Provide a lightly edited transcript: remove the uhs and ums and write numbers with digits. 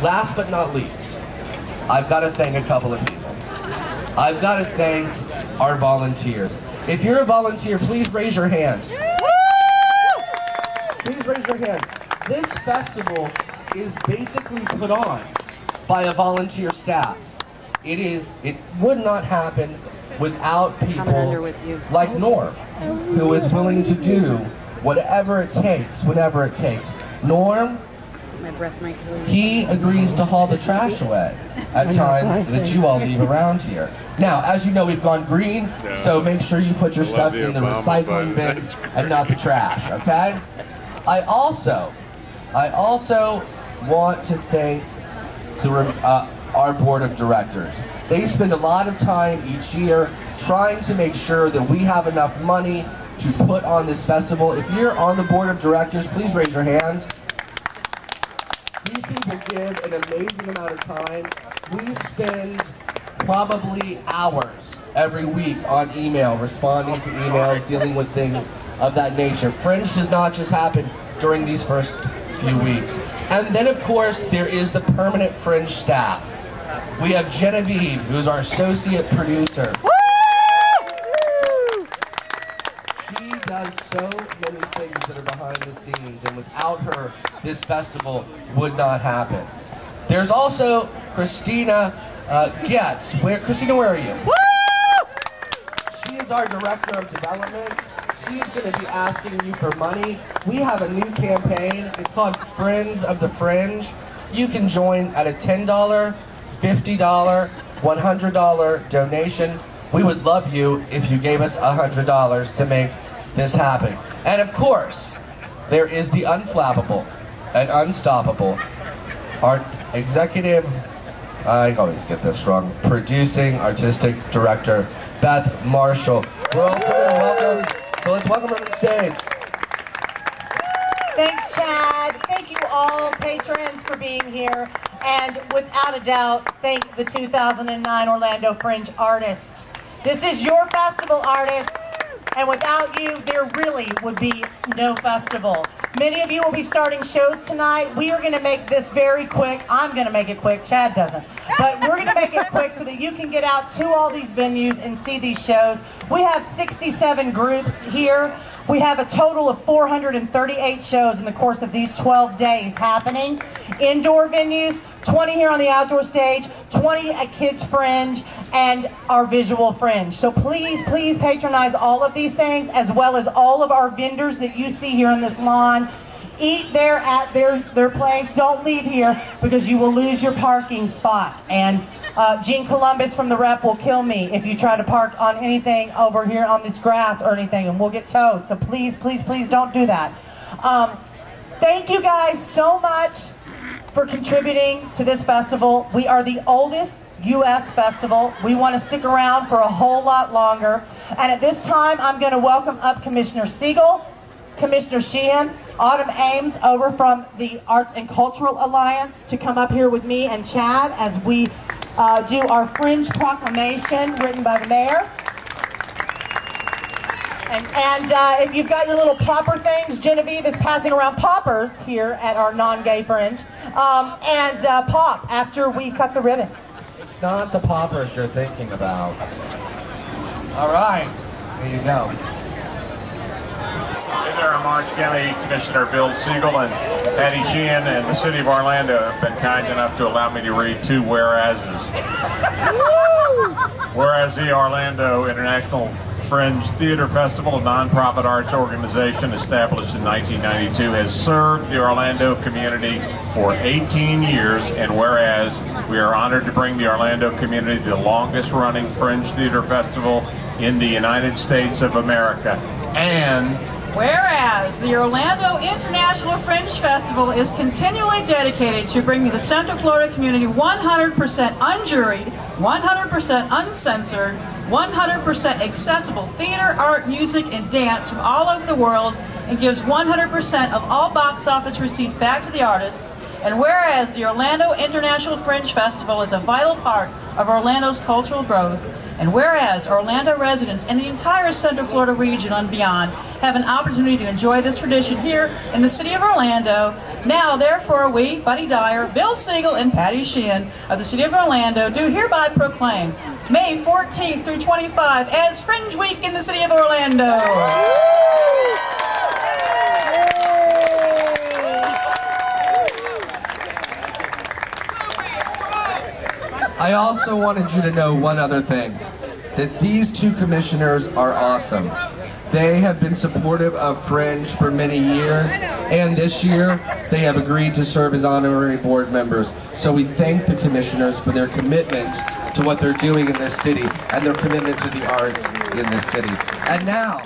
last but not least, I've got to thank a couple of people. I've got to thank our volunteers. If you're a volunteer, please raise your hand. Please raise your hand. This festival is basically put on by a volunteer staff. It would not happen without people like Norm, who is willing to do whatever it takes, whenever it takes. Norm, he agrees to haul the trash away at times that you all leave around here. Now, as you know, we've gone green, so make sure you put your stuff in the recycling bins and not the trash, okay? I also want to thank our board of directors. They spend a lot of time each year trying to make sure that we have enough money to put on this festival. If you're on the board of directors, please raise your hand. These people give an amazing amount of time. We spend probably hours every week on email, responding to emails, dealing with things of that nature. Fringe does not just happen during these first few weeks. And then, of course, there is the permanent Fringe staff. We have Genevieve, who's our associate producer. She does so many things that are behind the scenes, and without her, this festival would not happen. There's also Christina Getz. Christina, where are you? She is our director of development. She's going to be asking you for money. We have a new campaign. It's called Friends of the Fringe. You can join at a $10, $50, $100 donation. We would love you if you gave us $100 to make this happen. And of course, there is the unflappable and unstoppable, our executive, I always get this wrong, producing artistic director, Beth Marshall. We're also going to welcome, so let's welcome her to the stage. Thanks, Chad. Thank you all patrons for being here. And without a doubt, thank the 2009 Orlando Fringe artists. This is your festival, artists. And without you, there really would be no festival. Many of you will be starting shows tonight. We are going to make this very quick. I'm going to make it quick. Chad doesn't. But we're going to make it quick so that you can get out to all these venues and see these shows. We have 67 groups here. We have a total of 438 shows in the course of these 12 days happening. Indoor venues, 20 here on the outdoor stage, 20 at Kids Fringe, and our visual Fringe. So please, please patronize all of these things, as well as all of our vendors that you see here on this lawn. Eat there at their place. Don't leave here because you will lose your parking spot. And Gene Columbus from the rep will kill me if you try to park on anything over here on this grass or anything, and we'll get towed. So please, please, please don't do that. Thank you guys so much for contributing to this festival. We are the oldest U.S. festival. We want to stick around for a whole lot longer. And at this time, I'm going to welcome up Commissioner Siegel, Commissioner Sheehan, Autumn Ames over from the Arts and Cultural Alliance to come up here with me and Chad as we do our Fringe Proclamation written by the mayor. And if you've got your little popper things, Genevieve is passing around poppers here at our non-gay Fringe. And pop after we cut the ribbon. It's not the poppers you're thinking about. All right, here you go. Hey there, I'm Orange County Commissioner Bill Siegel, and Patty Sheehan and the City of Orlando have been kind enough to allow me to read two whereases. Whereas the Orlando International Fringe Theater Festival, a nonprofit arts organization established in 1992, has served the Orlando community for 18 years, and whereas we are honored to bring the Orlando community the longest running Fringe Theater Festival in the United States of America, and whereas the Orlando International Fringe Festival is continually dedicated to bringing the Central Florida community 100% unjuried, 100% uncensored, 100% accessible theater, art, music, and dance from all over the world, and gives 100% of all box office receipts back to the artists. And whereas the Orlando International Fringe Festival is a vital part of Orlando's cultural growth, and whereas Orlando residents in the entire Central Florida region and beyond have an opportunity to enjoy this tradition here in the city of Orlando, Now, therefore, we, Buddy Dyer, Bill Siegel, and Patty Sheehan of the City of Orlando do hereby proclaim May 14th through 25 as Fringe Week in the City of Orlando. I also wanted you to know one other thing, that these two commissioners are awesome. They have been supportive of Fringe for many years, and this year they have agreed to serve as honorary board members. So we thank the commissioners for their commitment to what they're doing in this city and their commitment to the arts in this city. And now,